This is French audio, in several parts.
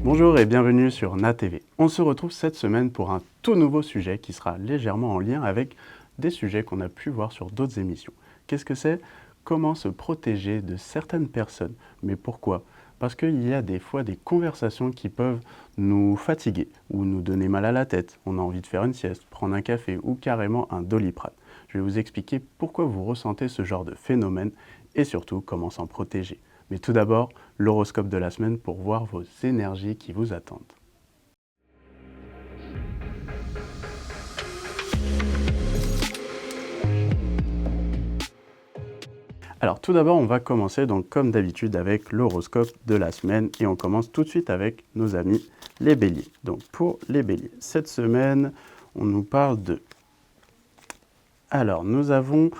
Bonjour et bienvenue sur NaTV. On se retrouve cette semaine pour un tout nouveau sujet qui sera légèrement en lien avec des sujets qu'on a pu voir sur d'autres émissions. Qu'est-ce que c'est? Comment se protéger de certaines personnes? Mais pourquoi? Parce qu'il y a des fois des conversations qui peuvent nous fatiguer ou nous donner mal à la tête. On a envie de faire une sieste, prendre un café ou carrément un Doliprane. Je vais vous expliquer pourquoi vous ressentez ce genre de phénomène et surtout comment s'en protéger. Mais tout d'abord, l'horoscope de la semaine pour voir vos énergies qui vous attendent. Alors tout d'abord, on va commencer donc comme d'habitude avec l'horoscope de la semaine et on commence tout de suite avec nos amis les béliers. Donc pour les béliers, cette semaine, on nous parle de... Alors nous avons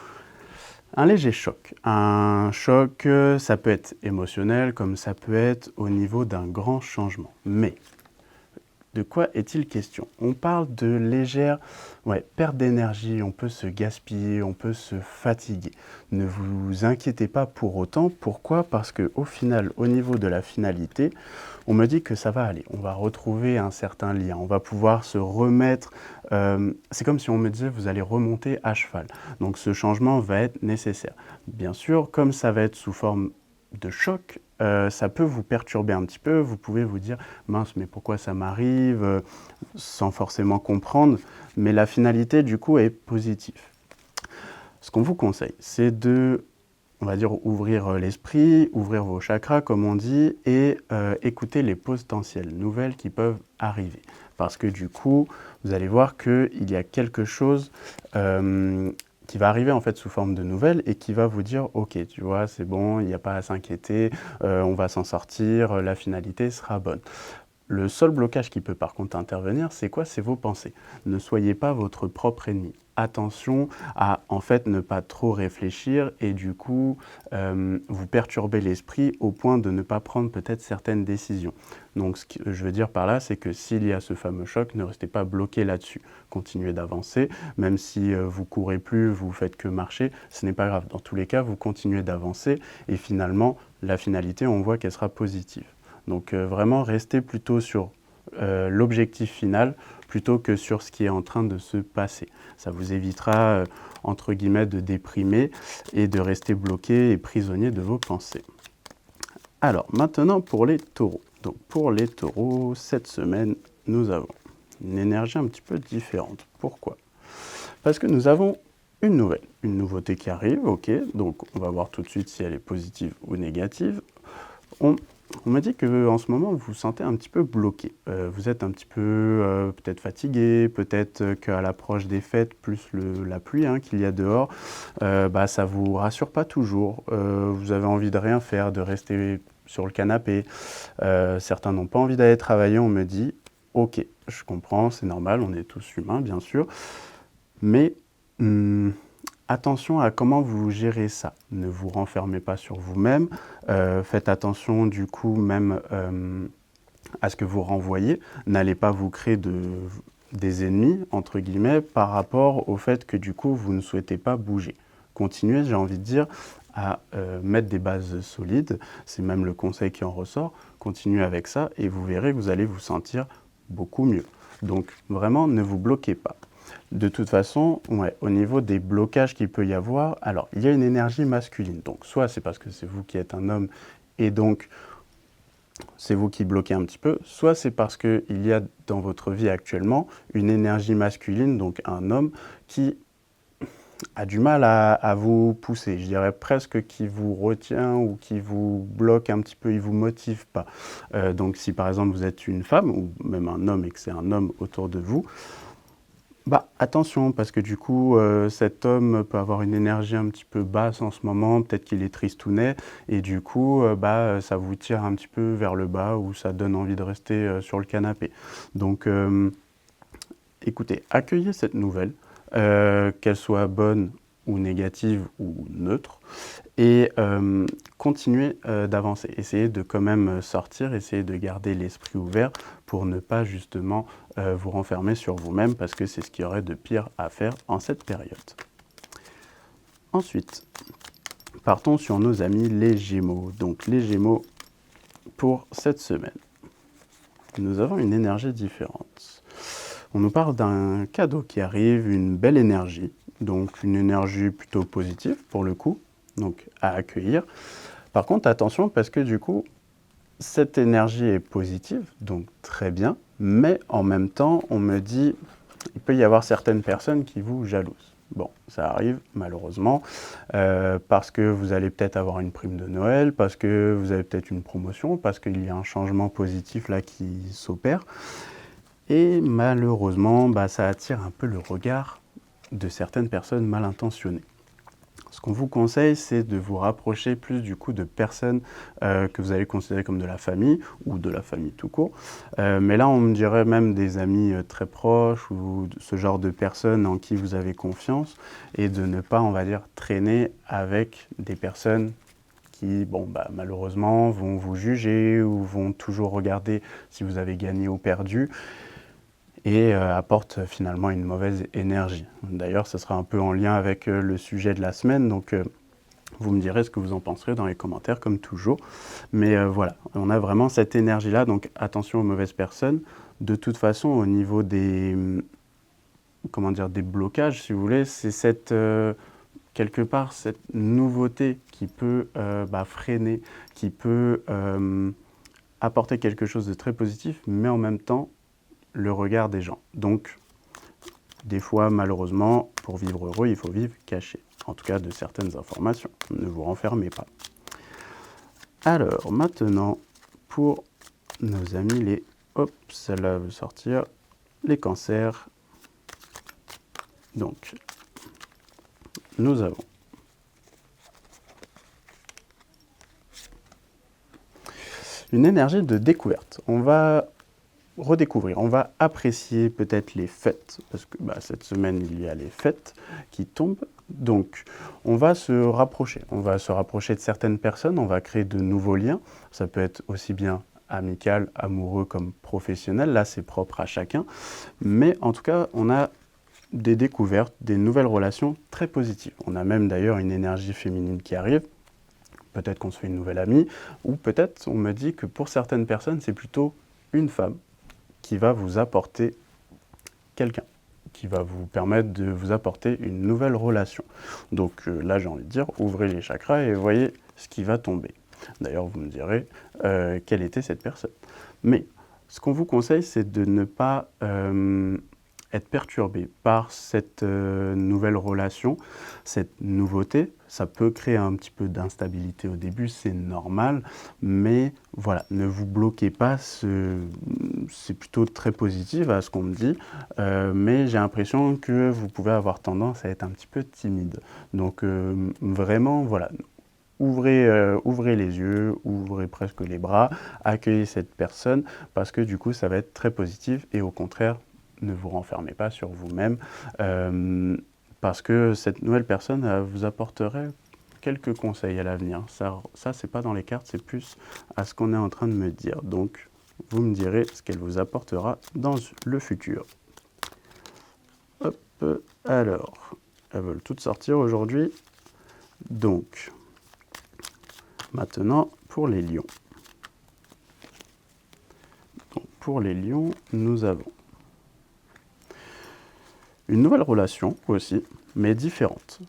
un léger choc. Un choc, ça peut être émotionnel comme ça peut être au niveau d'un grand changement. Mais de quoi est-il question? On parle de légère perte d'énergie, on peut se gaspiller, on peut se fatiguer. Ne vous inquiétez pas pour autant. Pourquoi? Parce qu'au final, au niveau de la finalité, on me dit que ça va aller. On va retrouver un certain lien, on va pouvoir se remettre. C'est comme si on me disait, vous allez remonter à cheval. Donc ce changement va être nécessaire. Bien sûr, comme ça va être sous forme de choc, ça peut vous perturber un petit peu. Vous pouvez vous dire, mince, mais pourquoi ça m'arrive, sans forcément comprendre. Mais la finalité, du coup, est positive. Ce qu'on vous conseille, c'est de, on va dire, ouvrir l'esprit, ouvrir vos chakras, comme on dit, et écouter les potentielles nouvelles qui peuvent arriver. Parce que du coup, vous allez voir qu'il y a quelque chose qui va arriver en fait sous forme de nouvelles et qui va vous dire, ok, tu vois, c'est bon, il n'y a pas à s'inquiéter, on va s'en sortir, la finalité sera bonne. Le seul blocage qui peut par contre intervenir, c'est quoi? C'est vos pensées. Ne soyez pas votre propre ennemi. Attention à en fait ne pas trop réfléchir et du coup vous perturber l'esprit au point de ne pas prendre peut-être certaines décisions. Donc ce que je veux dire par là, c'est que s'il y a ce fameux choc, ne restez pas bloqué là-dessus. Continuez d'avancer, même si vous courez plus, vous faites que marcher, ce n'est pas grave. Dans tous les cas, vous continuez d'avancer et finalement, la finalité, on voit qu'elle sera positive. Donc vraiment, restez plutôt sur l'objectif final plutôt que sur ce qui est en train de se passer. Ça vous évitera, entre guillemets, de déprimer et de rester bloqué et prisonnier de vos pensées. Alors, maintenant pour les taureaux. Donc pour les taureaux, cette semaine, nous avons une énergie un petit peu différente. Pourquoi? Parce que nous avons une nouvelle, une nouveauté qui arrive, ok, donc on va voir tout de suite si elle est positive ou négative. On m'a dit qu'en ce moment, vous vous sentez un petit peu bloqué. Vous êtes un petit peu peut-être fatigué, peut-être qu'à l'approche des fêtes, plus la pluie qu'il y a dehors, ça ne vous rassure pas toujours. Vous avez envie de rien faire, de rester sur le canapé. Certains n'ont pas envie d'aller travailler, on me dit, ok, je comprends, c'est normal, on est tous humains, bien sûr. Mais attention à comment vous gérez ça. Ne vous renfermez pas sur vous-même. Faites attention du coup même à ce que vous renvoyez. N'allez pas vous créer des ennemis, entre guillemets, par rapport au fait que du coup vous ne souhaitez pas bouger. Continuez, j'ai envie de dire, à mettre des bases solides. C'est même le conseil qui en ressort. Continuez avec ça et vous verrez que vous allez vous sentir beaucoup mieux. Donc vraiment, ne vous bloquez pas. De toute façon, au niveau des blocages qu'il peut y avoir, alors il y a une énergie masculine. Donc soit c'est parce que c'est vous qui êtes un homme et donc c'est vous qui bloquez un petit peu, soit c'est parce qu'il y a dans votre vie actuellement une énergie masculine, donc un homme qui a du mal à vous pousser, je dirais presque qui vous retient ou qui vous bloque un petit peu, il ne vous motive pas. Donc si par exemple vous êtes une femme ou même un homme et que c'est un homme autour de vous, attention, parce que du coup, cet homme peut avoir une énergie un petit peu basse en ce moment, peut-être qu'il est tristounet, et du coup, ça vous tire un petit peu vers le bas, ou ça donne envie de rester sur le canapé. Donc, écoutez, accueillez cette nouvelle, qu'elle soit bonne ou négative ou neutre, et continuez d'avancer. Essayez de quand même sortir, essayez de garder l'esprit ouvert pour ne pas justement vous renfermer sur vous-même parce que c'est ce qu'il y aurait de pire à faire en cette période. Ensuite, partons sur nos amis les Gémeaux. Donc les Gémeaux pour cette semaine. nous avons une énergie différente. On nous parle d'un cadeau qui arrive, une belle énergie, donc une énergie plutôt positive pour le coup, donc à accueillir. Par contre, attention parce que du coup, cette énergie est positive, donc très bien, mais en même temps, on me dit, il peut y avoir certaines personnes qui vous jalousent. Bon, ça arrive malheureusement, parce que vous allez peut-être avoir une prime de Noël, parce que vous avez peut-être une promotion, parce qu'il y a un changement positif là qui s'opère. Et malheureusement, ça attire un peu le regard de certaines personnes mal intentionnées. Ce qu'on vous conseille, c'est de vous rapprocher plus du coup de personnes que vous allez considérer comme de la famille ou de la famille tout court. Mais là, on me dirait même des amis très proches ou ce genre de personnes en qui vous avez confiance et de ne pas, on va dire, traîner avec des personnes qui, malheureusement, vont vous juger ou vont toujours regarder si vous avez gagné ou perdu et apporte finalement une mauvaise énergie. D'ailleurs, ce sera un peu en lien avec le sujet de la semaine, donc vous me direz ce que vous en penserez dans les commentaires, comme toujours. Mais voilà, on a vraiment cette énergie-là, donc attention aux mauvaises personnes. De toute façon, au niveau des, des blocages, si vous voulez, c'est cette, quelque part cette nouveauté qui peut freiner, qui peut apporter quelque chose de très positif, mais en même temps, le regard des gens. Donc, des fois, malheureusement, pour vivre heureux, il faut vivre caché. En tout cas, de certaines informations. Ne vous renfermez pas. Alors, maintenant, pour nos amis les... Hop, celle-là veut sortir. Les cancers. Donc, nous avons une énergie de découverte. On va redécouvrir, on va apprécier peut-être les fêtes, parce que cette semaine, il y a les fêtes qui tombent. Donc, on va se rapprocher de certaines personnes, on va créer de nouveaux liens. Ça peut être aussi bien amical, amoureux comme professionnel, là c'est propre à chacun. Mais en tout cas, on a des découvertes, des nouvelles relations très positives. On a même d'ailleurs une énergie féminine qui arrive. Peut-être qu'on se fait une nouvelle amie, ou peut-être on me dit que pour certaines personnes, c'est plutôt une femme qui va vous apporter quelqu'un, qui va vous permettre de vous apporter une nouvelle relation. Donc là, j'ai envie de dire, ouvrez les chakras et voyez ce qui va tomber. D'ailleurs, vous me direz quelle était cette personne. Mais ce qu'on vous conseille, c'est de ne pas être perturbé par cette nouvelle relation, cette nouveauté. Ça peut créer un petit peu d'instabilité au début, c'est normal, mais voilà, ne vous bloquez pas, c'est plutôt très positif à ce qu'on me dit, mais j'ai l'impression que vous pouvez avoir tendance à être un petit peu timide. Donc vraiment, voilà, ouvrez les yeux, ouvrez presque les bras, accueillez cette personne, parce que du coup, ça va être très positif et au contraire, ne vous renfermez pas sur vous-même, parce que cette nouvelle personne vous apporterait quelques conseils à l'avenir. Ça c'est pas dans les cartes, c'est plus à ce qu'on est en train de me dire. Donc, vous me direz ce qu'elle vous apportera dans le futur. Hop, alors, elles veulent toutes sortir aujourd'hui. Donc, maintenant, pour les lions. Donc, pour les lions, nous avons une nouvelle relation aussi, mais différente.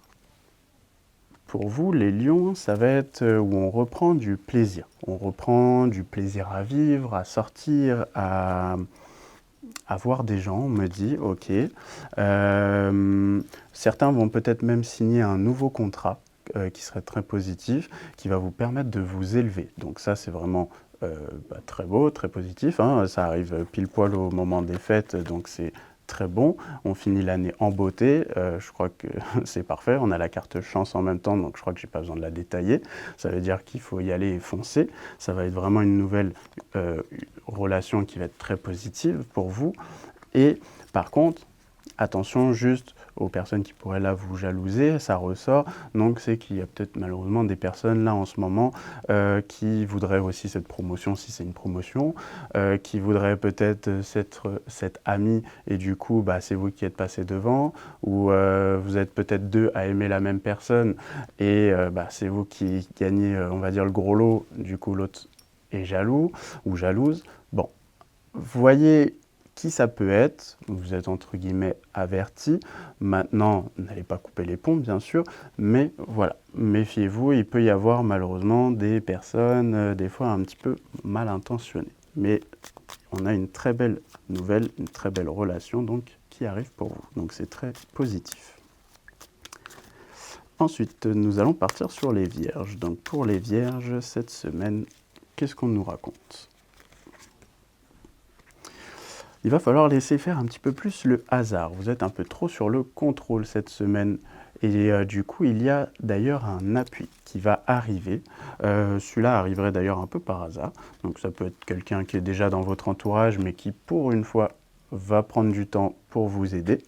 Pour vous, les lions, ça va être où on reprend du plaisir. On reprend du plaisir à vivre, à sortir, à voir des gens, on me dit, ok. Certains vont peut-être même signer un nouveau contrat qui serait très positif, qui va vous permettre de vous élever. Donc ça, c'est vraiment très beau, très positif. Hein. Ça arrive pile poil au moment des fêtes, donc c'est très bon. On finit l'année en beauté. Je crois que c'est parfait. On a la carte chance en même temps, donc je crois que j'ai pas besoin de la détailler. Ça veut dire qu'il faut y aller et foncer. Ça va être vraiment une nouvelle relation qui va être très positive pour vous. Et par contre, attention juste aux personnes qui pourraient là vous jalouser, ça ressort. Donc c'est qu'il y a peut-être malheureusement des personnes là en ce moment qui voudraient aussi cette promotion, si c'est une promotion, qui voudraient peut-être cette amie et du coup c'est vous qui êtes passé devant, ou vous êtes peut-être deux à aimer la même personne et c'est vous qui gagnez on va dire le gros lot, du coup l'autre est jaloux ou jalouse. Bon, voyez qui ça peut être, vous êtes entre guillemets averti. Maintenant, n'allez pas couper les ponts, bien sûr, mais voilà, méfiez-vous, il peut y avoir malheureusement des personnes, des fois un petit peu mal intentionnées. Mais on a une très belle nouvelle, une très belle relation donc qui arrive pour vous. Donc c'est très positif. Ensuite, nous allons partir sur les vierges. Donc pour les vierges, cette semaine, qu'est-ce qu'on nous raconte? Il va falloir laisser faire un petit peu plus le hasard. Vous êtes un peu trop sur le contrôle cette semaine. Et du coup, il y a d'ailleurs un appui qui va arriver. Celui-là arriverait d'ailleurs un peu par hasard. Donc ça peut être quelqu'un qui est déjà dans votre entourage, mais qui pour une fois va prendre du temps pour vous aider.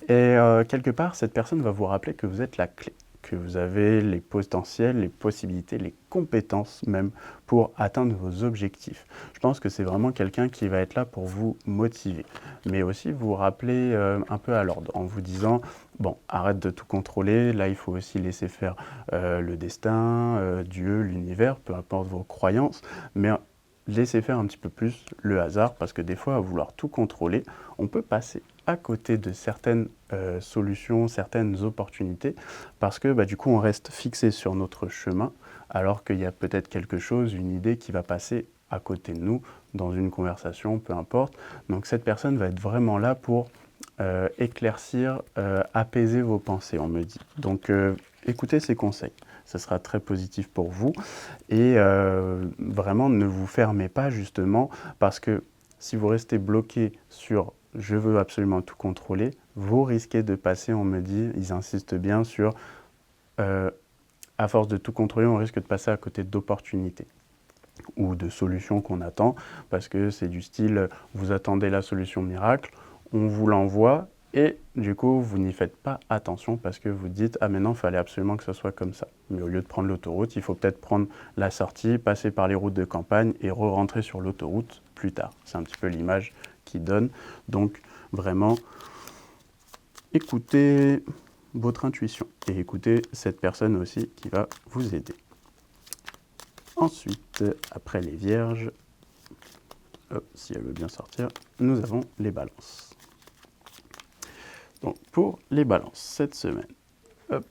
Et quelque part, cette personne va vous rappeler que vous êtes la clé, que vous avez les potentiels, les possibilités, les compétences même pour atteindre vos objectifs. Je pense que c'est vraiment quelqu'un qui va être là pour vous motiver, mais aussi vous rappeler un peu à l'ordre en vous disant bon, arrête de tout contrôler, là il faut aussi laisser faire le destin, Dieu, l'univers, peu importe vos croyances, mais laissez faire un petit peu plus le hasard parce que des fois, à vouloir tout contrôler, on peut passer à côté de certaines solutions, certaines opportunités parce que du coup, on reste fixé sur notre chemin alors qu'il y a peut-être quelque chose, une idée qui va passer à côté de nous dans une conversation, peu importe. Donc cette personne va être vraiment là pour éclaircir, apaiser vos pensées, on me dit. Donc écoutez ces conseils, ce sera très positif pour vous et vraiment ne vous fermez pas justement parce que si vous restez bloqué sur je veux absolument tout contrôler, vous risquez de passer, on me dit, ils insistent bien sur à force de tout contrôler, on risque de passer à côté d'opportunités ou de solutions qu'on attend parce que c'est du style vous attendez la solution miracle, on vous l'envoie et du coup vous n'y faites pas attention parce que vous dites ah maintenant il fallait absolument que ce soit comme ça. Mais au lieu de prendre l'autoroute, il faut peut-être prendre la sortie, passer par les routes de campagne et re-rentrer sur l'autoroute plus tard. C'est un petit peu l'image qu'il donne. Donc vraiment écoutez votre intuition et écoutez cette personne aussi qui va vous aider. Ensuite, après les vierges, si elle veut bien sortir, nous avons les balances. Donc pour les balances, cette semaine, hop.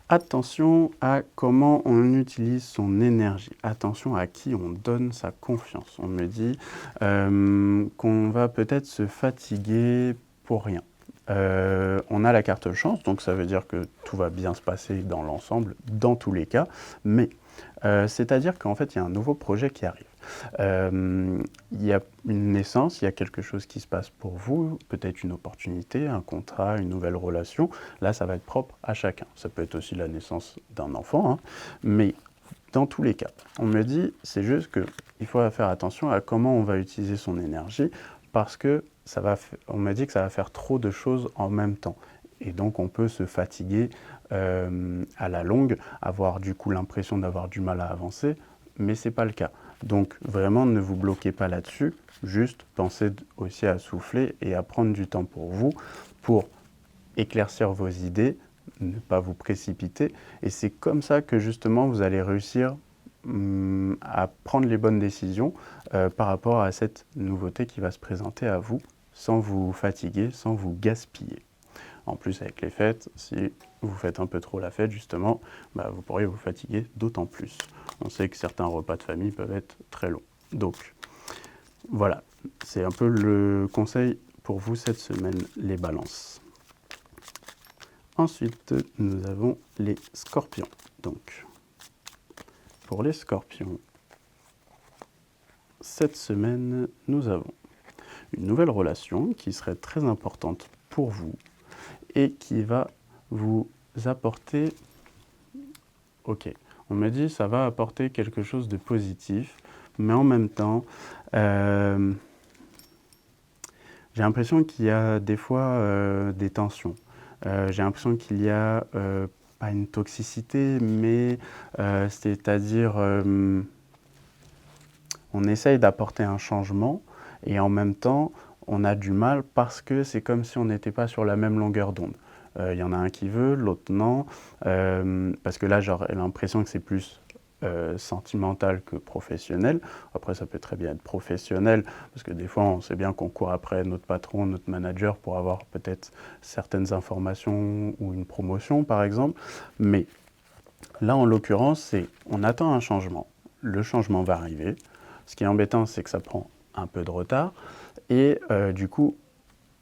Attention à comment on utilise son énergie. Attention à qui on donne sa confiance. On me dit qu'on va peut-être se fatiguer pour rien. On a la carte chance, donc ça veut dire que tout va bien se passer dans l'ensemble, dans tous les cas, mais c'est-à-dire qu'en fait, il y a un nouveau projet qui arrive. Il y a une naissance, il y a quelque chose qui se passe pour vous, peut-être une opportunité, un contrat, une nouvelle relation. Là, ça va être propre à chacun. Ça peut être aussi la naissance d'un enfant, hein, mais dans tous les cas, on me dit, c'est juste qu'il faut faire attention à comment on va utiliser son énergie parce que on m'a dit que ça va faire trop de choses en même temps. Et donc, on peut se fatiguer à la longue, avoir du coup l'impression d'avoir du mal à avancer, mais ce n'est pas le cas. Donc, vraiment, ne vous bloquez pas là-dessus, juste pensez aussi à souffler et à prendre du temps pour vous, pour éclaircir vos idées, ne pas vous précipiter. Et c'est comme ça que justement, vous allez réussir à prendre les bonnes décisions par rapport à cette nouveauté qui va se présenter à vous, sans vous fatiguer, sans vous gaspiller. En plus, avec les fêtes, si vous faites un peu trop la fête, justement, vous pourriez vous fatiguer d'autant plus. On sait que certains repas de famille peuvent être très longs. Donc, voilà, c'est un peu le conseil pour vous cette semaine, les balances. Ensuite, nous avons les scorpions. Donc, pour les scorpions, cette semaine, nous avons une nouvelle relation qui serait très importante pour vous et qui va vous apporter... Ok, on me dit ça va apporter quelque chose de positif, mais en même temps, j'ai l'impression qu'il y a des fois des tensions. J'ai l'impression qu'il y a pas une toxicité, mais c'est-à-dire on essaye d'apporter un changement et en même temps on a du mal parce que c'est comme si on n'était pas sur la même longueur d'onde. Il y en a un qui veut, l'autre non, parce que là j'aurais l'impression que c'est plus sentimental que professionnel. Après, ça peut très bien être professionnel, parce que des fois, on sait bien qu'on court après notre patron, notre manager, pour avoir peut-être certaines informations ou une promotion, par exemple. Mais là, en l'occurrence, on attend un changement. Le changement va arriver. Ce qui est embêtant, c'est que ça prend un peu de retard. Et du coup,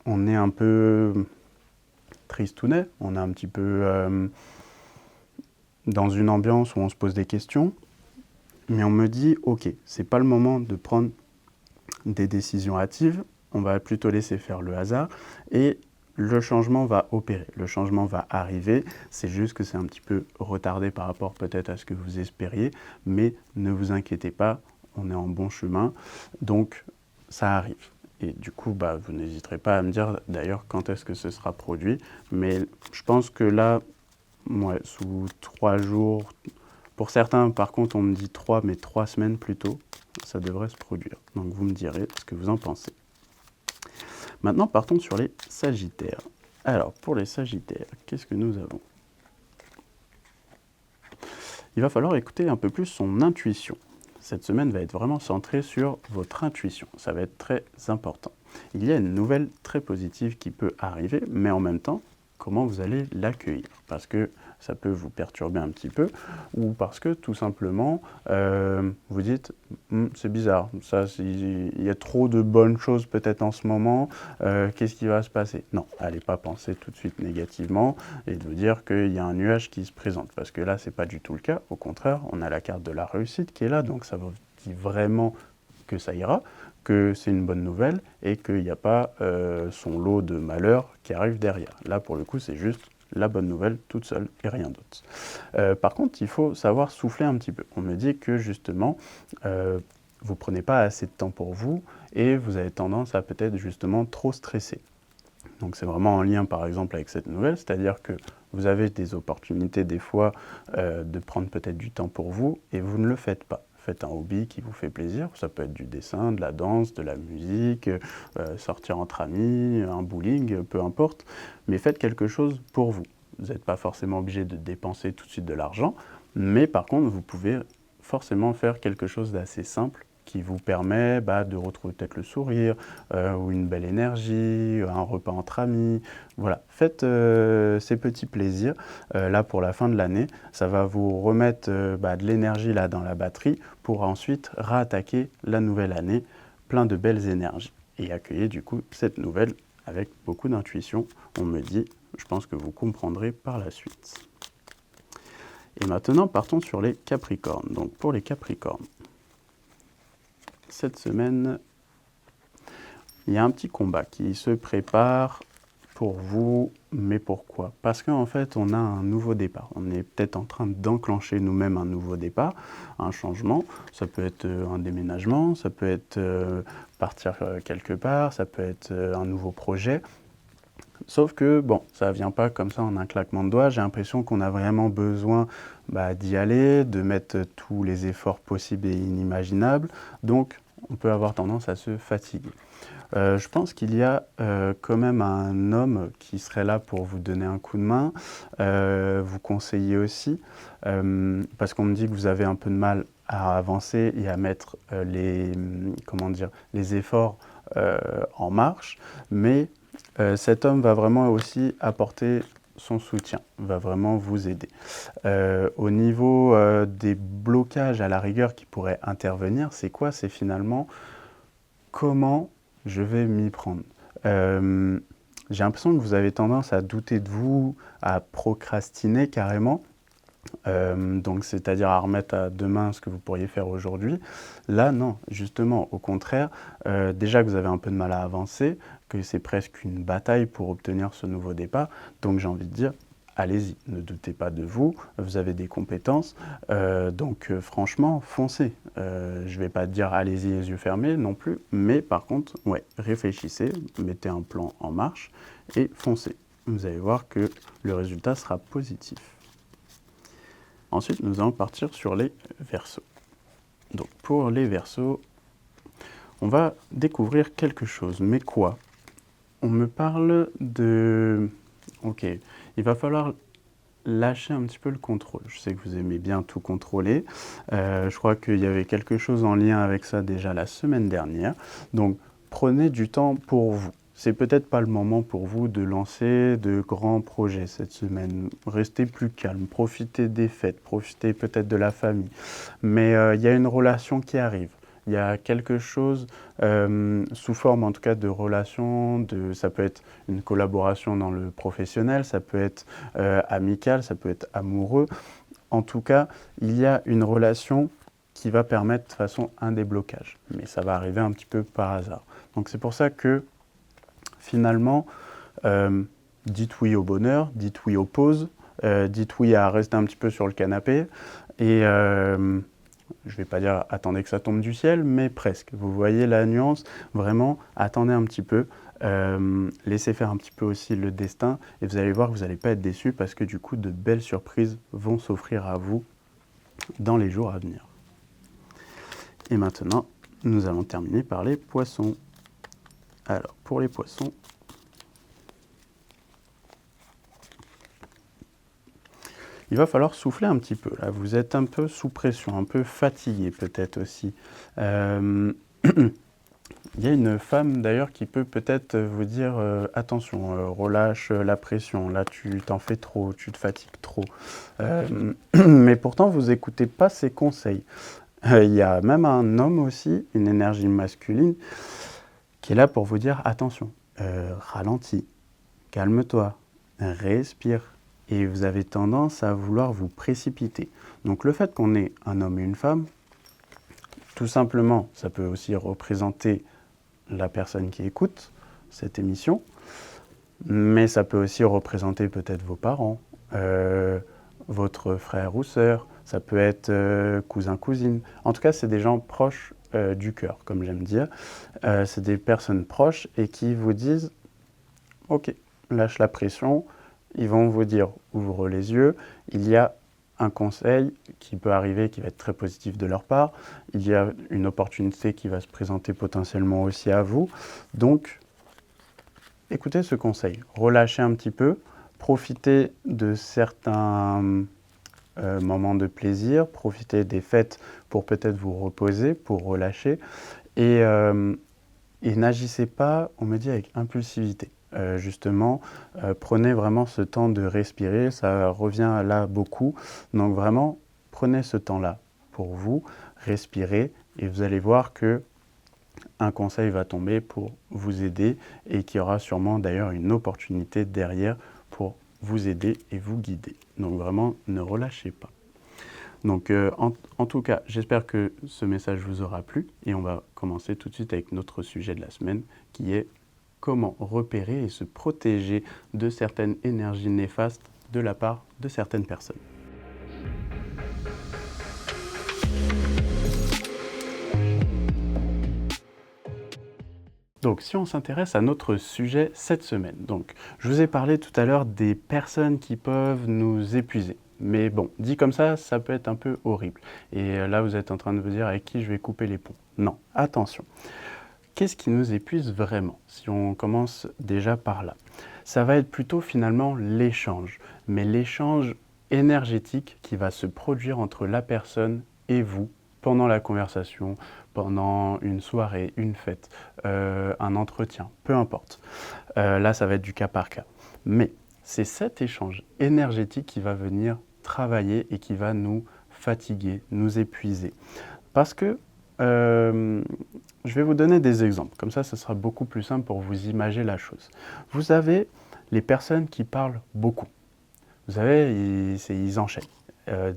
on est un peu tristounet, on est un petit peu dans une ambiance où on se pose des questions. Mais on me dit, ok, c'est pas le moment de prendre des décisions hâtives, on va plutôt laisser faire le hasard et le changement va opérer, le changement va arriver, c'est juste que c'est un petit peu retardé par rapport peut-être à ce que vous espériez, mais ne vous inquiétez pas, on est en bon chemin, donc ça arrive. Et du coup, vous n'hésiterez pas à me dire d'ailleurs quand est-ce que ce sera produit, mais je pense que là, ouais, sous 3 jours, pour certains, par contre, on me dit 3, mais 3 semaines plus tôt, ça devrait se produire. Donc vous me direz ce que vous en pensez. Maintenant, partons sur les Sagittaires. Alors, pour les Sagittaires, qu'est-ce que nous avons? Il va falloir écouter un peu plus son intuition. Cette semaine va être vraiment centrée sur votre intuition. Ça va être très important. Il y a une nouvelle très positive qui peut arriver, mais en même temps, comment vous allez l'accueillir? Parce que ça peut vous perturber un petit peu, ou parce que tout simplement, vous dites c'est bizarre, il y a trop de bonnes choses peut-être en ce moment, qu'est-ce qui va se passer? Non, allez pas penser tout de suite négativement et de vous dire qu'il y a un nuage qui se présente, parce que là, c'est pas du tout le cas. Au contraire, on a la carte de la réussite qui est là, donc ça vous dit vraiment que ça ira, que c'est une bonne nouvelle et qu'il n'y a pas son lot de malheurs qui arrive derrière. Là, pour le coup, c'est juste la bonne nouvelle toute seule et rien d'autre. Par contre, il faut savoir souffler un petit peu. On me dit que justement, vous ne prenez pas assez de temps pour vous et vous avez tendance à peut-être justement trop stresser. Donc c'est vraiment en lien par exemple avec cette nouvelle, c'est-à-dire que vous avez des opportunités des fois de prendre peut-être du temps pour vous et vous ne le faites pas. Faites un hobby qui vous fait plaisir, ça peut être du dessin, de la danse, de la musique, sortir entre amis, un bowling, peu importe, mais faites quelque chose pour vous. Vous n'êtes pas forcément obligé de dépenser tout de suite de l'argent, mais par contre vous pouvez forcément faire quelque chose d'assez simple qui vous permet de retrouver peut-être le sourire ou une belle énergie, un repas entre amis. Voilà, faites ces petits plaisirs. Là, pour la fin de l'année, ça va vous remettre de l'énergie là dans la batterie pour ensuite réattaquer la nouvelle année plein de belles énergies et accueillir du coup cette nouvelle avec beaucoup d'intuition. On me dit, je pense que vous comprendrez par la suite. Et maintenant, partons sur les Capricornes. Donc pour les Capricornes, cette semaine, il y a un petit combat qui se prépare pour vous, mais pourquoi? Parce qu'en fait, on a un nouveau départ. On est peut-être en train d'enclencher nous-mêmes un nouveau départ, un changement. Ça peut être un déménagement, ça peut être partir quelque part, ça peut être un nouveau projet. Sauf que, bon, ça ne vient pas comme ça en un claquement de doigts. J'ai l'impression qu'on a vraiment besoin d'y aller, de mettre tous les efforts possibles et inimaginables. Donc, on peut avoir tendance à se fatiguer. Je pense qu'il y a quand même un homme qui serait là pour vous donner un coup de main, vous conseiller aussi, parce qu'on me dit que vous avez un peu de mal à avancer et à mettre les efforts en marche, mais cet homme va vraiment aussi apporter son soutien, va vraiment vous aider. Au niveau des blocages à la rigueur qui pourraient intervenir, c'est quoi? C'est finalement comment je vais m'y prendre. J'ai l'impression que vous avez tendance à douter de vous, à procrastiner carrément. Donc c'est-à-dire à remettre à demain ce que vous pourriez faire aujourd'hui. Là, non, justement, au contraire, déjà que vous avez un peu de mal à avancer, que c'est presque une bataille pour obtenir ce nouveau départ, donc j'ai envie de dire, allez-y, ne doutez pas de vous, vous avez des compétences, donc franchement, foncez. Je ne vais pas dire allez-y les yeux fermés non plus, mais par contre, ouais, réfléchissez, mettez un plan en marche et foncez. Vous allez voir que le résultat sera positif. Ensuite, nous allons partir sur les Verseaux. Donc, pour les Verseaux, on va découvrir quelque chose. Mais quoi? On me parle de... Ok, il va falloir lâcher un petit peu le contrôle. Je sais que vous aimez bien tout contrôler. Je crois qu'il y avait quelque chose en lien avec ça déjà la semaine dernière. Donc, prenez du temps pour vous. C'est peut-être pas le moment pour vous de lancer de grands projets cette semaine. Restez plus calme, profitez des fêtes, profitez peut-être de la famille. Mais il y a une relation qui arrive. Il y a quelque chose sous forme en tout cas de relation, ça peut être une collaboration dans le professionnel, ça peut être amical, ça peut être amoureux. En tout cas, il y a une relation qui va permettre de toute façon un déblocage. Mais ça va arriver un petit peu par hasard. Donc c'est pour ça que finalement, dites oui au bonheur, dites oui aux pauses, dites oui à rester un petit peu sur le canapé et je ne vais pas dire attendez que ça tombe du ciel, mais presque. Vous voyez la nuance, vraiment, attendez un petit peu, laissez faire un petit peu aussi le destin et vous allez voir que vous n'allez pas être déçus parce que du coup, de belles surprises vont s'offrir à vous dans les jours à venir. Et maintenant, nous allons terminer par les poissons. Alors, pour les poissons, il va falloir souffler un petit peu. Là, vous êtes un peu sous pression, un peu fatigué peut-être aussi. Il y a une femme d'ailleurs qui peut peut-être vous dire attention, relâche la pression, là tu t'en fais trop, tu te fatigues trop. Mais pourtant vous n'écoutez pas ses conseils. Il y a même un homme aussi, une énergie masculine, qui est là pour vous dire attention, ralentis, calme-toi, respire. Et vous avez tendance à vouloir vous précipiter. Donc le fait qu'on ait un homme et une femme, tout simplement, ça peut aussi représenter la personne qui écoute cette émission, mais ça peut aussi représenter peut-être vos parents, votre frère ou sœur, ça peut être cousin, cousine. En tout cas, c'est des gens proches du cœur, comme j'aime dire. C'est des personnes proches et qui vous disent « Ok, lâche la pression », ils vont vous dire « Ouvre les yeux », il y a un conseil qui peut arriver, qui va être très positif de leur part. Il y a une opportunité qui va se présenter potentiellement aussi à vous. Donc, écoutez ce conseil. Relâchez un petit peu. Profitez de certains moments de plaisir. Profitez des fêtes pour peut-être vous reposer, pour relâcher. Et n'agissez pas, on me dit, avec impulsivité. Justement, prenez vraiment ce temps de respirer, ça revient là beaucoup. Donc vraiment, prenez ce temps-là pour vous, respirez, et vous allez voir que un conseil va tomber pour vous aider et qu'il y aura sûrement d'ailleurs une opportunité derrière pour vous aider et vous guider. Donc vraiment, ne relâchez pas. Donc en tout cas, j'espère que ce message vous aura plu et on va commencer tout de suite avec notre sujet de la semaine qui est comment repérer et se protéger de certaines énergies néfastes de la part de certaines personnes. Donc, si on s'intéresse à notre sujet cette semaine, donc, je vous ai parlé tout à l'heure des personnes qui peuvent nous épuiser. Mais bon, dit comme ça peut être un peu horrible. Et là, vous êtes en train de vous dire avec qui je vais couper les ponts. Non, attention. Qu'est-ce qui nous épuise vraiment? Si on commence déjà par là, ça va être plutôt finalement l'échange. Mais l'échange énergétique qui va se produire entre la personne et vous pendant la conversation, pendant une soirée, une fête, un entretien, peu importe. Là, ça va être du cas par cas. Mais c'est cet échange énergétique qui va venir travailler et qui va nous fatiguer, nous épuiser. Parce que je vais vous donner des exemples. Comme ça, ce sera beaucoup plus simple pour vous imaginer la chose. Vous avez les personnes qui parlent beaucoup. Vous savez, ils enchaînent.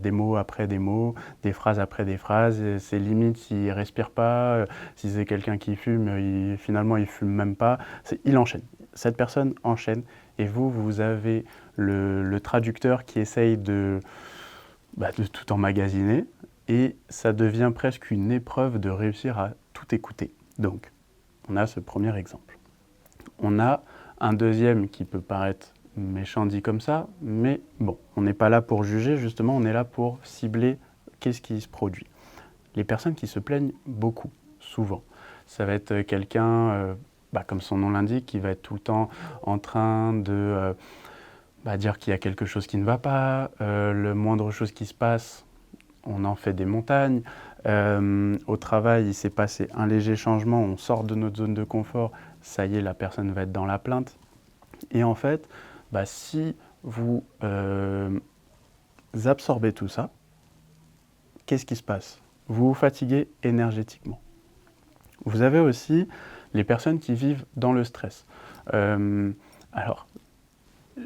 Des mots après des mots, des phrases après des phrases. C'est limite s'il ne respire pas, si c'est quelqu'un qui fume, finalement il ne fume même pas. Il enchaîne. Cette personne enchaîne et vous avez le traducteur qui essaye de tout emmagasiner et ça devient presque une épreuve de réussir à tout écouter. Donc, on a ce premier exemple. On a un deuxième qui peut paraître méchant dit comme ça, mais bon, on n'est pas là pour juger, justement, on est là pour cibler qu'est-ce qui se produit. Les personnes qui se plaignent beaucoup, souvent, ça va être quelqu'un, comme son nom l'indique, qui va être tout le temps en train de dire qu'il y a quelque chose qui ne va pas, le moindre chose qui se passe, on en fait des montagnes. Au travail, il s'est passé un léger changement, on sort de notre zone de confort, ça y est, la personne va être dans la plainte. Et en fait, si vous absorbez tout ça, qu'est-ce qui se passe? Vous vous fatiguez énergétiquement. Vous avez aussi les personnes qui vivent dans le stress. Alors,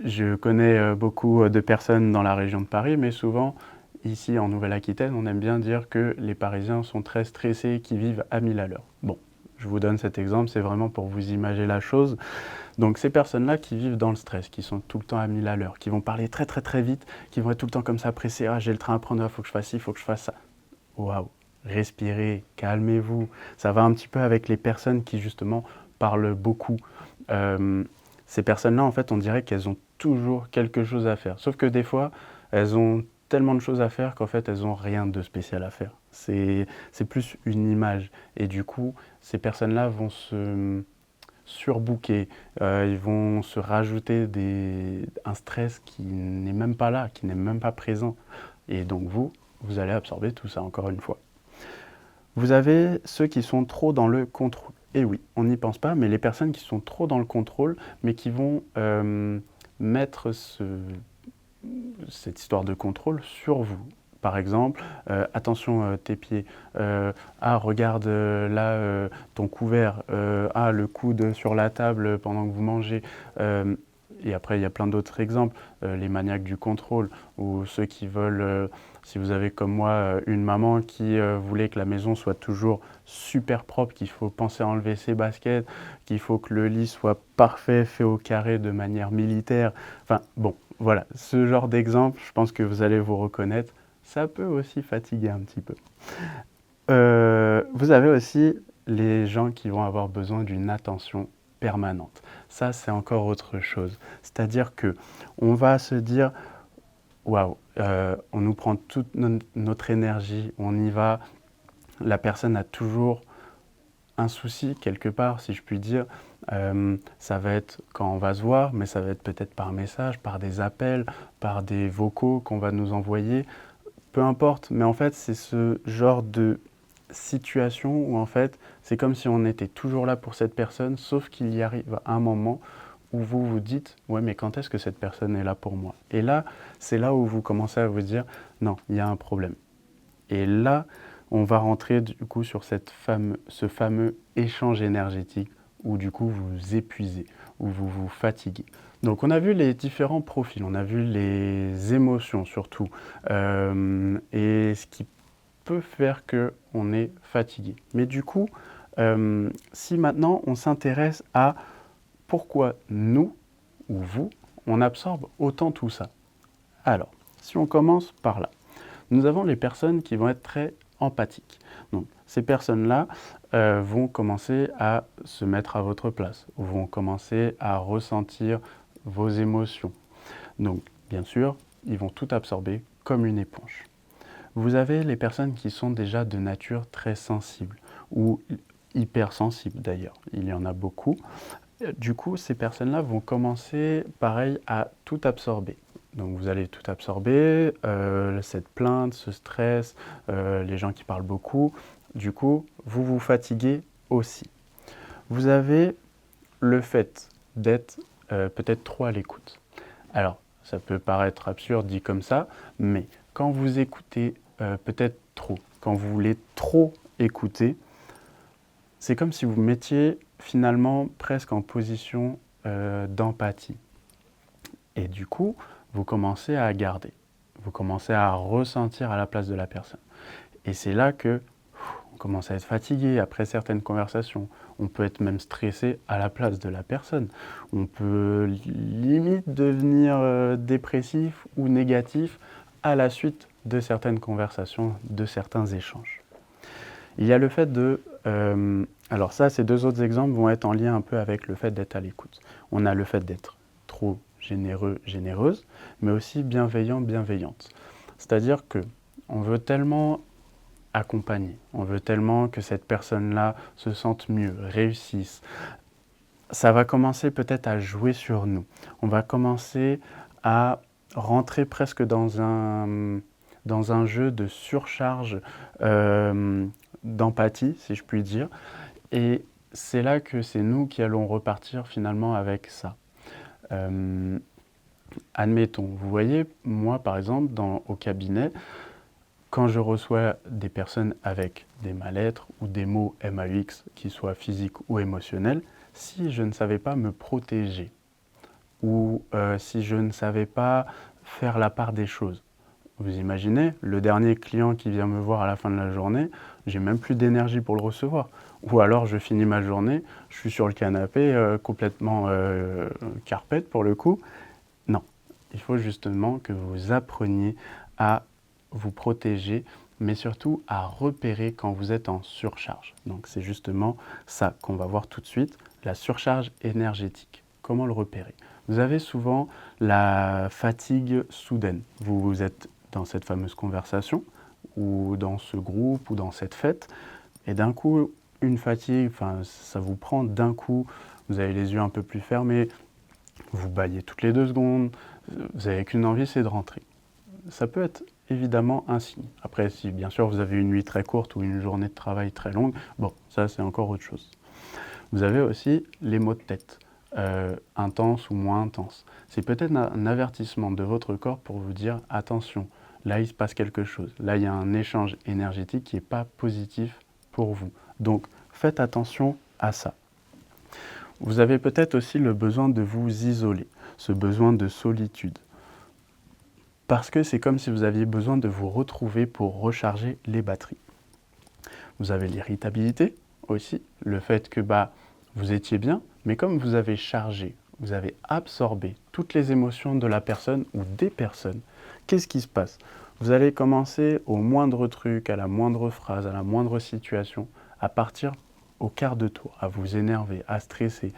je connais beaucoup de personnes dans la région de Paris, mais souvent, ici en Nouvelle-Aquitaine, on aime bien dire que les Parisiens sont très stressés, qui vivent à 1000 à l'heure. Bon, je vous donne cet exemple, c'est vraiment pour vous imaginer la chose. Donc ces personnes-là qui vivent dans le stress, qui sont tout le temps à 1000 à l'heure, qui vont parler très très très vite, qui vont être tout le temps comme ça pressés, ah j'ai le train à prendre, il faut que je fasse ci, il faut que je fasse ça. Waouh, respirez, calmez-vous. Ça va un petit peu avec les personnes qui justement parlent beaucoup. Ces personnes-là, en fait, on dirait qu'elles ont toujours quelque chose à faire. Sauf que des fois, elles ont tellement de choses à faire qu'en fait, elles n'ont rien de spécial à faire. C'est plus une image. Et du coup, ces personnes-là vont se surbooker, ils vont se rajouter un stress qui n'est même pas là, qui n'est même pas présent. Et donc vous allez absorber tout ça encore une fois. Vous avez ceux qui sont trop dans le contrôle. Et oui, on n'y pense pas, mais les personnes qui sont trop dans le contrôle, mais qui vont mettre cette histoire de contrôle sur vous. Par exemple, attention tes pieds, regarde là ton couvert, le coude sur la table pendant que vous mangez. Et après, il y a plein d'autres exemples, les maniaques du contrôle, ou ceux qui veulent, si vous avez comme moi une maman qui voulait que la maison soit toujours super propre, qu'il faut penser à enlever ses baskets, qu'il faut que le lit soit parfait, fait au carré de manière militaire. Enfin bon, voilà, ce genre d'exemple, je pense que vous allez vous reconnaître, ça peut aussi fatiguer un petit peu. Vous avez aussi les gens qui vont avoir besoin d'une attention permanente. Ça, c'est encore autre chose. C'est-à-dire que on va se dire, waouh, on nous prend toute notre énergie, on y va. La personne a toujours un souci quelque part, si je puis dire. Ça va être quand on va se voir, mais ça va être peut-être par message, par des appels, par des vocaux qu'on va nous envoyer. Peu importe, mais en fait, c'est ce genre de situation où en fait, c'est comme si on était toujours là pour cette personne, sauf qu'il y arrive un moment où vous vous dites « Ouais, mais quand est-ce que cette personne est là pour moi ?» Et là, c'est là où vous commencez à vous dire « Non, il y a un problème. » Et là, on va rentrer du coup sur ce fameux échange énergétique où du coup vous vous épuisez, où vous vous fatiguez. Donc on a vu les différents profils, on a vu les émotions surtout, et ce qui peut faire qu'on est fatigué. Mais du coup, si maintenant on s'intéresse à pourquoi nous, ou vous, on absorbe autant tout ça. Alors, si on commence par là, nous avons les personnes qui vont être très empathiques. Donc, ces personnes-là vont commencer à se mettre à votre place, vont commencer à ressentir vos émotions. Donc, bien sûr, ils vont tout absorber comme une éponge. Vous avez les personnes qui sont déjà de nature très sensible, ou hypersensible d'ailleurs, il y en a beaucoup. Du coup, ces personnes-là vont commencer, pareil, à tout absorber. Donc vous allez tout absorber, cette plainte, ce stress, les gens qui parlent beaucoup. Du coup, vous vous fatiguez aussi. Vous avez le fait d'être peut-être trop à l'écoute. Alors, ça peut paraître absurde dit comme ça, mais quand vous écoutez peut-être trop, quand vous voulez trop écouter, c'est comme si vous mettiez finalement presque en position d'empathie. Et du coup, vous commencez à garder, vous commencez à ressentir à la place de la personne. Et c'est là que on commence à être fatigué après certaines conversations. On peut être même stressé à la place de la personne. On peut limite devenir dépressif ou négatif à la suite de certaines conversations, de certains échanges. Il y a le fait de... alors ça, ces deux autres exemples vont être en lien un peu avec le fait d'être à l'écoute. On a le fait d'être trop généreux, généreuse, mais aussi bienveillant, bienveillante. C'est-à-dire que on veut tellement accompagner, on veut tellement que cette personne-là se sente mieux, réussisse. Ça va commencer peut-être à jouer sur nous. On va commencer à rentrer presque dans un jeu de surcharge d'empathie, si je puis dire. Et c'est là que c'est nous qui allons repartir finalement avec ça. Admettons, vous voyez, moi par exemple, au cabinet, quand je reçois des personnes avec des mal-être ou des maux MAUX, qu'ils soient physiques ou émotionnels, si je ne savais pas me protéger ou si je ne savais pas faire la part des choses, vous imaginez, le dernier client qui vient me voir à la fin de la journée, j'ai même plus d'énergie pour le recevoir. Ou alors je finis ma journée, je suis sur le canapé complètement carpette pour le coup. Non, il faut justement que vous appreniez à vous protéger, mais surtout à repérer quand vous êtes en surcharge. Donc c'est justement ça qu'on va voir tout de suite, la surcharge énergétique. Comment le repérer? Vous avez souvent la fatigue soudaine. Vous êtes dans cette fameuse conversation, ou dans ce groupe, ou dans cette fête, et d'un coup, une fatigue, ça vous prend d'un coup, vous avez les yeux un peu plus fermés, vous bâillez toutes les 2 secondes, vous n'avez qu'une envie, c'est de rentrer. Ça peut être évidemment un signe. Après, si bien sûr vous avez une nuit très courte ou une journée de travail très longue, bon, ça c'est encore autre chose. Vous avez aussi les maux de tête, intenses ou moins intenses. C'est peut-être un avertissement de votre corps pour vous dire « attention, là il se passe quelque chose, là il y a un échange énergétique qui n'est pas positif pour vous ». Donc faites attention à ça. Vous avez peut-être aussi le besoin de vous isoler, ce besoin de solitude. Parce que c'est comme si vous aviez besoin de vous retrouver pour recharger les batteries. Vous avez l'irritabilité aussi, le fait que vous étiez bien, mais comme vous avez chargé, vous avez absorbé toutes les émotions de la personne ou des personnes, qu'est-ce qui se passe? Vous allez commencer au moindre truc, à la moindre phrase, à la moindre situation, à partir au quart de tour, à vous énerver, à stresser,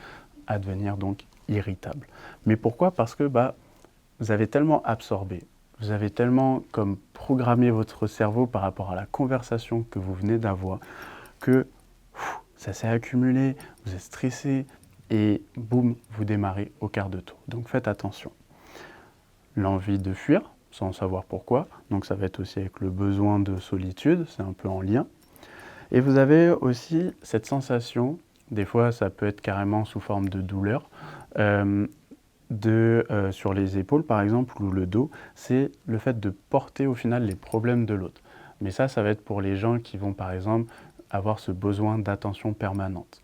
à devenir donc irritable. Mais pourquoi? Parce que vous avez tellement absorbé, vous avez tellement comme programmé votre cerveau par rapport à la conversation que vous venez d'avoir, que ça s'est accumulé, vous êtes stressé, et boum, vous démarrez au quart de tour. Donc faites attention. L'envie de fuir, sans savoir pourquoi, donc ça va être aussi avec le besoin de solitude, c'est un peu en lien. Et vous avez aussi cette sensation, des fois ça peut être carrément sous forme de douleur, sur les épaules par exemple ou le dos, c'est le fait de porter au final les problèmes de l'autre. Mais ça va être pour les gens qui vont par exemple avoir ce besoin d'attention permanente.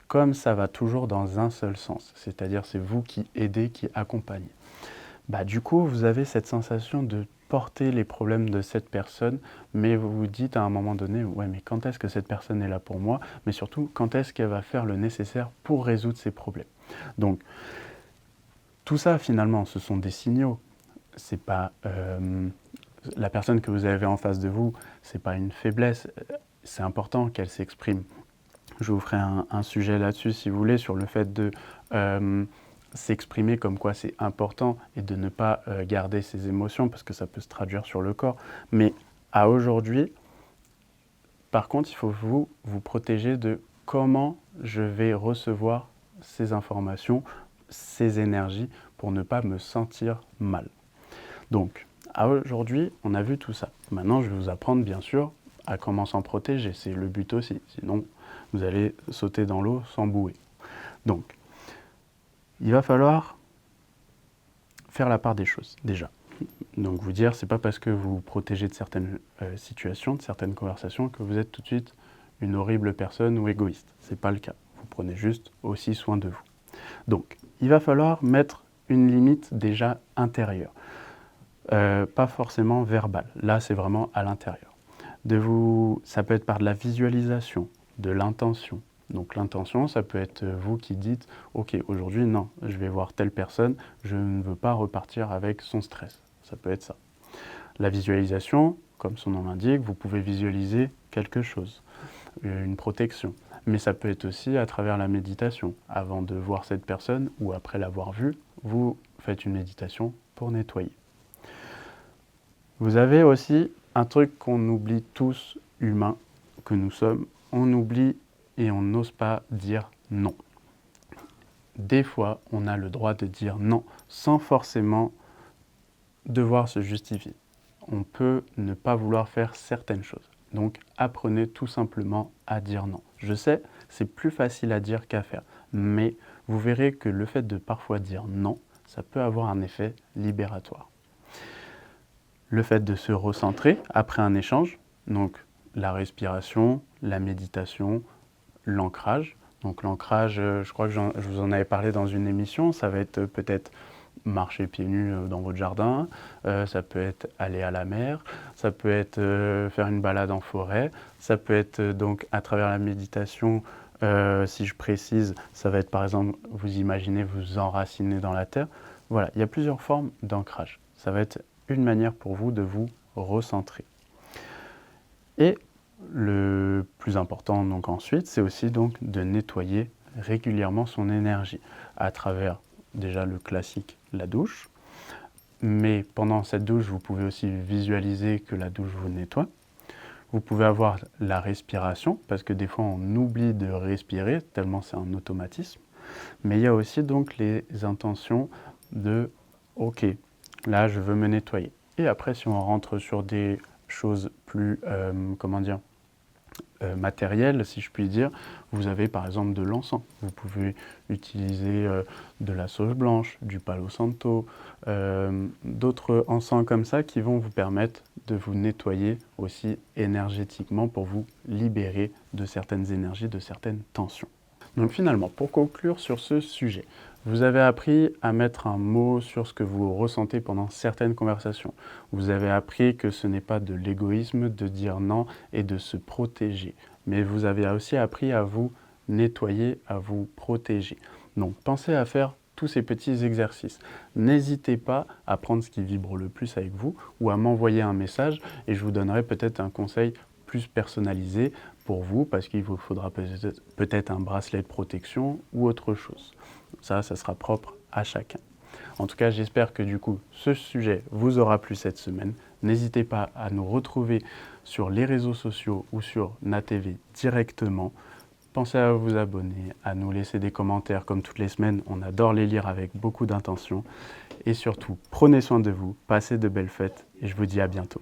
Comme ça va toujours dans un seul sens, c'est-à-dire c'est vous qui aidez, qui accompagnez. Du coup, vous avez cette sensation de porter les problèmes de cette personne, mais vous vous dites à un moment donné, ouais, mais quand est-ce que cette personne est là pour moi? Mais surtout, quand est-ce qu'elle va faire le nécessaire pour résoudre ces problèmes? Donc, tout ça, finalement, ce sont des signaux. C'est pas la personne que vous avez en face de vous, c'est pas une faiblesse. C'est important qu'elle s'exprime. Je vous ferai un sujet là-dessus, si vous voulez, sur le fait de s'exprimer comme quoi c'est important et de ne pas garder ses émotions parce que ça peut se traduire sur le corps. Mais à aujourd'hui, par contre, il faut vous protéger de comment je vais recevoir ces informations, ces énergies pour ne pas me sentir mal. Donc, à aujourd'hui, on a vu tout ça. Maintenant, je vais vous apprendre, bien sûr, à comment s'en protéger. C'est le but aussi. Sinon, vous allez sauter dans l'eau sans bouée. Donc, il va falloir faire la part des choses, déjà. Donc, vous dire, c'est pas parce que vous vous protégez de certaines situations, de certaines conversations, que vous êtes tout de suite une horrible personne ou égoïste. C'est pas le cas. Vous prenez juste aussi soin de vous. Donc, il va falloir mettre une limite déjà intérieure. Pas forcément verbale. Là, c'est vraiment à l'intérieur. Ça peut être par de la visualisation, de l'intention. Donc l'intention, ça peut être vous qui dites « Ok, aujourd'hui, non, je vais voir telle personne, je ne veux pas repartir avec son stress. » Ça peut être ça. La visualisation, comme son nom l'indique, vous pouvez visualiser quelque chose, une protection. Mais ça peut être aussi à travers la méditation. Avant de voir cette personne ou après l'avoir vue, vous faites une méditation pour nettoyer. Vous avez aussi un truc qu'on oublie tous, humains, que nous sommes, on oublie et on n'ose pas dire non. Des fois, on a le droit de dire non, sans forcément devoir se justifier. On peut ne pas vouloir faire certaines choses. Donc apprenez tout simplement à dire non. Je sais, c'est plus facile à dire qu'à faire, mais vous verrez que le fait de parfois dire non, ça peut avoir un effet libératoire. Le fait de se recentrer après un échange, donc la respiration, la méditation, l'ancrage. Donc l'ancrage, je crois que je vous en avais parlé dans une émission, ça va être peut-être marcher pieds nus dans votre jardin, ça peut être aller à la mer, ça peut être faire une balade en forêt, ça peut être donc à travers la méditation, si je précise, ça va être par exemple, vous imaginez vous enraciner dans la terre. Voilà, il y a plusieurs formes d'ancrage. Ça va être une manière pour vous de vous recentrer. Et le plus important donc ensuite, c'est aussi donc de nettoyer régulièrement son énergie à travers déjà le classique, la douche. Mais pendant cette douche, vous pouvez aussi visualiser que la douche vous nettoie. Vous pouvez avoir la respiration, parce que des fois on oublie de respirer, tellement c'est un automatisme. Mais il y a aussi donc les intentions de « Ok, là je veux me nettoyer ». Et après, si on rentre sur des choses plus, comment dire, matériel, si je puis dire, vous avez par exemple de l'encens. Vous pouvez utiliser de la sauge blanche, du palo santo, d'autres encens comme ça qui vont vous permettre de vous nettoyer aussi énergétiquement pour vous libérer de certaines énergies, de certaines tensions. Donc finalement, pour conclure sur ce sujet, vous avez appris à mettre un mot sur ce que vous ressentez pendant certaines conversations. Vous avez appris que ce n'est pas de l'égoïsme de dire non et de se protéger. Mais vous avez aussi appris à vous nettoyer, à vous protéger. Donc pensez à faire tous ces petits exercices. N'hésitez pas à prendre ce qui vibre le plus avec vous ou à m'envoyer un message et je vous donnerai peut-être un conseil plus personnalisé pour vous parce qu'il vous faudra peut-être un bracelet de protection ou autre chose. Ça sera propre à chacun. En tout cas, j'espère que du coup, ce sujet vous aura plu cette semaine. N'hésitez pas à nous retrouver sur les réseaux sociaux ou sur NaTV directement. Pensez à vous abonner, à nous laisser des commentaires comme toutes les semaines. On adore les lire avec beaucoup d'intention. Et surtout, prenez soin de vous, passez de belles fêtes et je vous dis à bientôt.